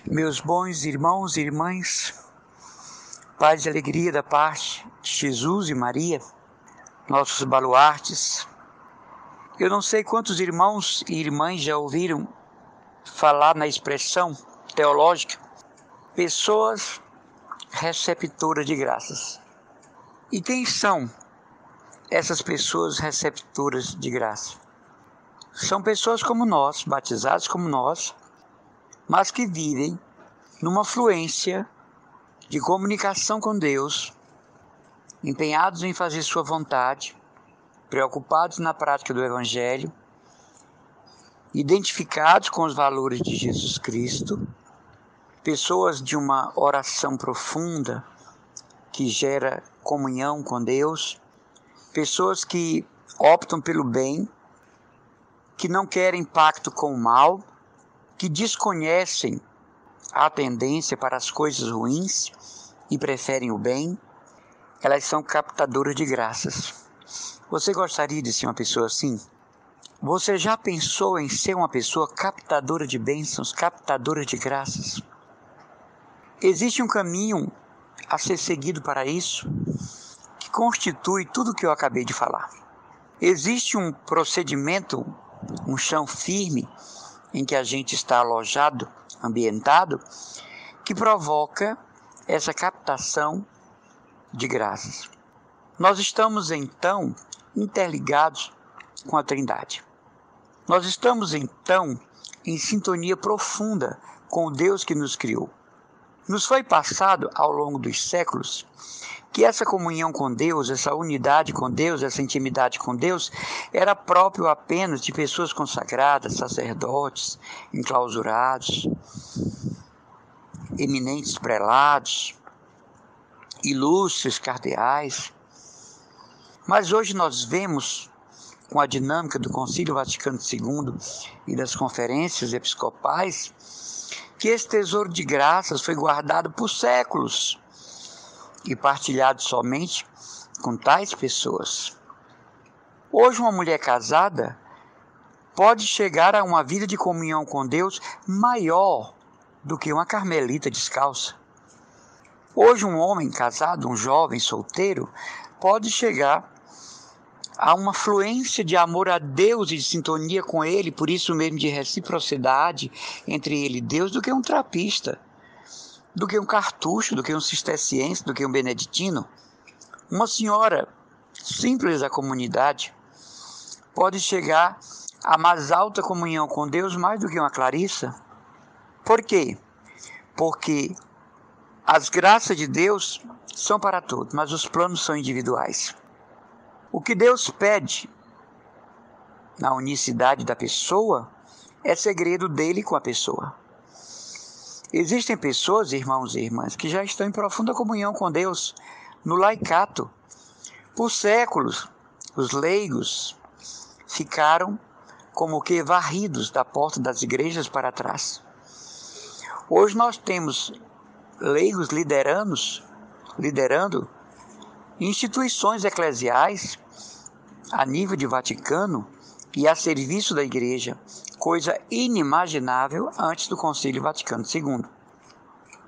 Meus bons irmãos e irmãs, paz e alegria da parte de Jesus e Maria, nossos baluartes. Eu não sei quantos irmãos e irmãs já ouviram falar na expressão teológica, pessoas receptoras de graças. E quem são essas pessoas receptoras de graça? São pessoas como nós, batizadas como nós, mas que vivem numa fluência de comunicação com Deus, empenhados em fazer sua vontade, preocupados na prática do Evangelho, identificados com os valores de Jesus Cristo, pessoas de uma oração profunda que gera comunhão com Deus, pessoas que optam pelo bem, que não querem pacto com o mal, que desconhecem a tendência para as coisas ruins e preferem o bem. Elas são captadoras de graças. Você gostaria de ser uma pessoa assim? Você já pensou em ser uma pessoa captadora de bênçãos, captadora de graças? Existe um caminho a ser seguido para isso, que constitui tudo o que eu acabei de falar. Existe um procedimento, um chão firme, em que a gente está alojado, ambientado, que provoca essa captação de graças. Nós estamos, então, interligados com a Trindade. Nós estamos, então, em sintonia profunda com o Deus que nos criou. Nos foi passado, ao longo dos séculos, que essa comunhão com Deus, essa unidade com Deus, essa intimidade com Deus, era próprio apenas de pessoas consagradas, sacerdotes, enclausurados, eminentes prelados, ilustres cardeais. Mas hoje nós vemos, com a dinâmica do Concílio Vaticano II e das conferências episcopais, que esse tesouro de graças foi guardado por séculos e partilhado somente com tais pessoas. Hoje uma mulher casada pode chegar a uma vida de comunhão com Deus maior do que uma carmelita descalça. Hoje um homem casado, um jovem solteiro, pode chegar a uma fluência de amor a Deus e de sintonia com Ele, por isso mesmo de reciprocidade entre Ele e Deus, do que um trapista, do que um cartucho, do que um cisterciense, do que um beneditino. Uma senhora simples da comunidade pode chegar à mais alta comunhão com Deus mais do que uma Clarissa. Por quê? Porque as graças de Deus são para todos, mas os planos são individuais. O que Deus pede na unicidade da pessoa é segredo dele com a pessoa. Existem pessoas, irmãos e irmãs, que já estão em profunda comunhão com Deus no laicato. Por séculos, os leigos ficaram como que varridos da porta das igrejas para trás. Hoje nós temos leigos liderando instituições eclesiais a nível de Vaticano e a serviço da igreja, coisa inimaginável antes do Concílio Vaticano II.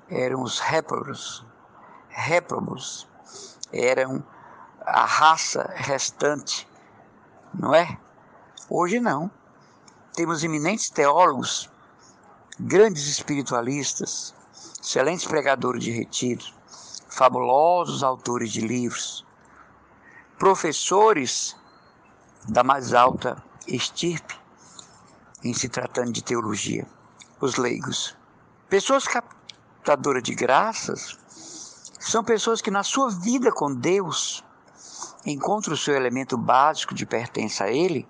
Eram os réprobos, eram a raça restante, não é? Hoje não. Temos eminentes teólogos, grandes espiritualistas, excelentes pregadores de retiros, fabulosos autores de livros, professores da mais alta estirpe em se tratando de teologia, os leigos. Pessoas captadoras de graças são pessoas que na sua vida com Deus encontram o seu elemento básico de pertença a Ele,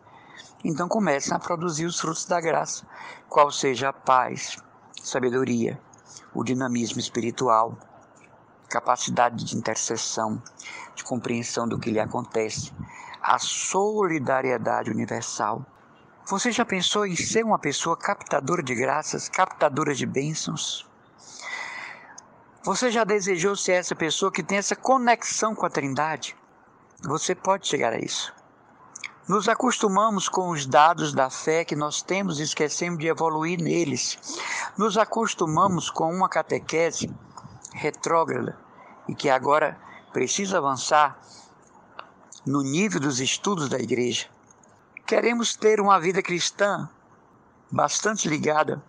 então começam a produzir os frutos da graça, qual seja a paz, sabedoria, o dinamismo espiritual, capacidade de intercessão, de compreensão do que lhe acontece, a solidariedade universal. Você já pensou em ser uma pessoa captadora de graças, captadora de bênçãos? Você já desejou ser essa pessoa que tem essa conexão com a Trindade? Você pode chegar a isso. Nos acostumamos com os dados da fé que nós temos e esquecemos de evoluir neles. Nos acostumamos com uma catequese retrógrada e que agora precisa avançar no nível dos estudos da igreja. Queremos ter uma vida cristã bastante ligada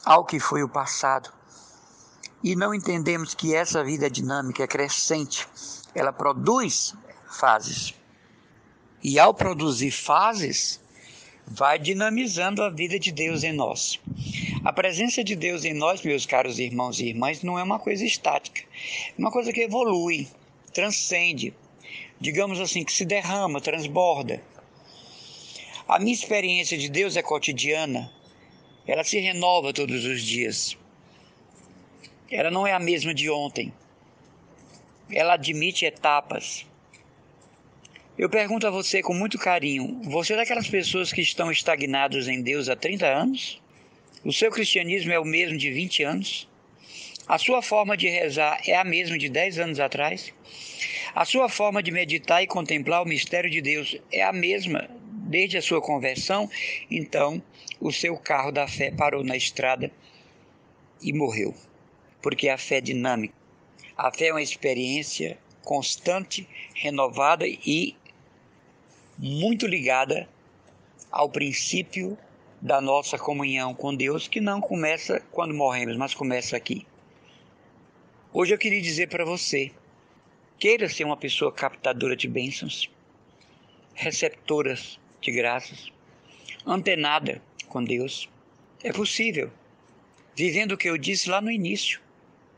ao que foi o passado. E não entendemos que essa vida é dinâmica, é crescente. Ela produz fases. E ao produzir fases, vai dinamizando a vida de Deus em nós. A presença de Deus em nós, meus caros irmãos e irmãs, não é uma coisa estática. É uma coisa que evolui, transcende, digamos assim, que se derrama, transborda. A minha experiência de Deus é cotidiana. Ela se renova todos os dias. Ela não é a mesma de ontem. Ela admite etapas. Eu pergunto a você com muito carinho, você é daquelas pessoas que estão estagnadas em Deus há 30 anos? O seu cristianismo é o mesmo de 20 anos? A sua forma de rezar é a mesma de 10 anos atrás? A sua forma de meditar e contemplar o mistério de Deus é a mesma desde a sua conversão? Então, o seu carro da fé parou na estrada e morreu. Porque a fé é dinâmica. A fé é uma experiência constante, renovada e muito ligada ao princípio da nossa comunhão com Deus, que não começa quando morremos, mas começa aqui. Hoje eu queria dizer para você, queira ser uma pessoa captadora de bênçãos, receptora de graças, antenada com Deus. É possível, vivendo o que eu disse lá no início,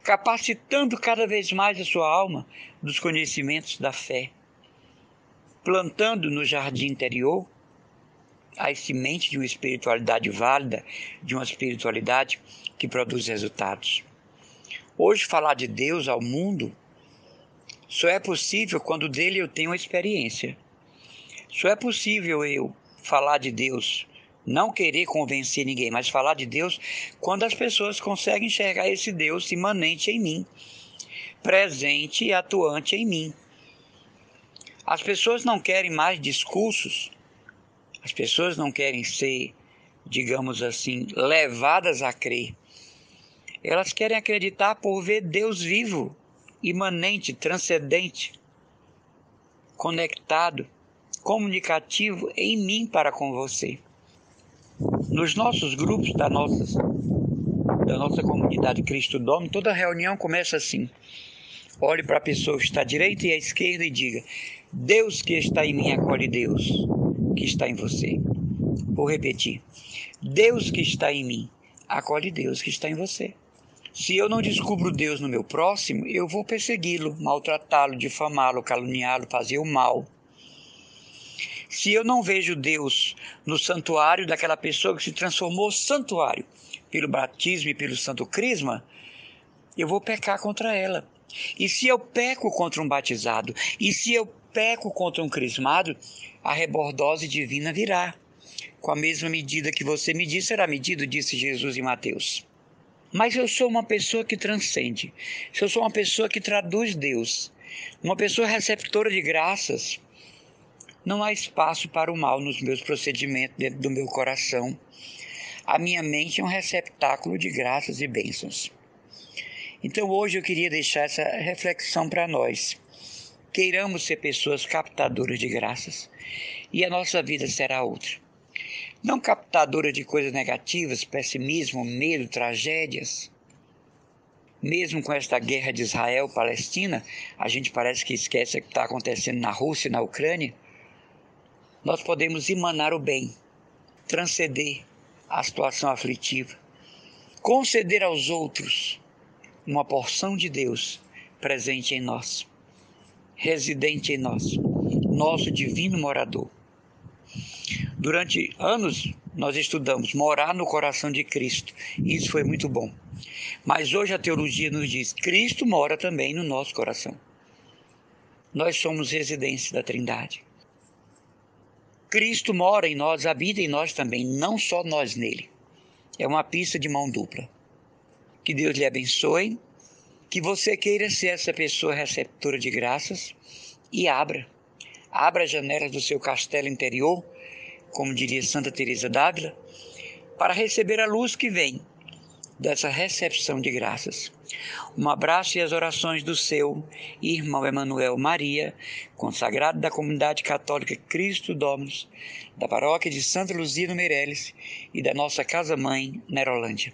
capacitando cada vez mais a sua alma dos conhecimentos da fé, plantando no jardim interior a semente de uma espiritualidade válida, de uma espiritualidade que produz resultados. Hoje, falar de Deus ao mundo só é possível quando dele eu tenho uma experiência. Só é possível eu falar de Deus, não querer convencer ninguém, mas falar de Deus quando as pessoas conseguem enxergar esse Deus imanente em mim, presente e atuante em mim. As pessoas não querem mais discursos, as pessoas não querem ser, digamos assim, levadas a crer. Elas querem acreditar por ver Deus vivo, imanente, transcendente, conectado, comunicativo em mim para com você. Nos nossos grupos da nossa comunidade Cristo Domini, toda reunião começa assim. Olhe para a pessoa que está à direita e à esquerda e diga: Deus que está em mim acolhe Deus que está em você. Vou repetir. Deus que está em mim acolhe Deus que está em você. Se eu não descubro Deus no meu próximo, eu vou persegui-lo, maltratá-lo, difamá-lo, caluniá-lo, fazer o mal. Se eu não vejo Deus no santuário daquela pessoa que se transformou santuário pelo batismo e pelo santo crisma, eu vou pecar contra ela. E se eu peco contra um batizado, e se eu peco contra um crismado, a rebordose divina virá. Com a mesma medida que você medir, será medido, disse Jesus em Mateus. Mas eu sou uma pessoa que transcende. Se eu sou uma pessoa que traduz Deus, uma pessoa receptora de graças, não há espaço para o mal nos meus procedimentos dentro do meu coração. A minha mente é um receptáculo de graças e bênçãos. Então hoje eu queria deixar essa reflexão para nós. Queiramos ser pessoas captadoras de graças e a nossa vida será outra. Não captadora de coisas negativas, pessimismo, medo, tragédias. Mesmo com esta guerra de Israel-Palestina, a gente parece que esquece o que está acontecendo na Rússia e na Ucrânia. Nós podemos emanar o bem, transcender a situação aflitiva, conceder aos outros uma porção de Deus presente em nós, residente em nós, nosso divino morador. Durante anos nós estudamos morar no coração de Cristo. Isso foi muito bom. Mas hoje a teologia nos diz: Cristo mora também no nosso coração. Nós somos residência da Trindade. Cristo mora em nós, habita em nós também, não só nós nele. É uma pista de mão dupla. Que Deus lhe abençoe, que você queira ser essa pessoa receptora de graças e abra abra as janelas do seu castelo interior, como diria Santa Teresa d'Ávila, para receber a luz que vem dessa recepção de graças. Um abraço e as orações do seu irmão Emanuel Maria, consagrado da comunidade católica Cristo Domus, da paróquia de Santa Luzia do Meireles e da nossa casa-mãe, Nerolândia.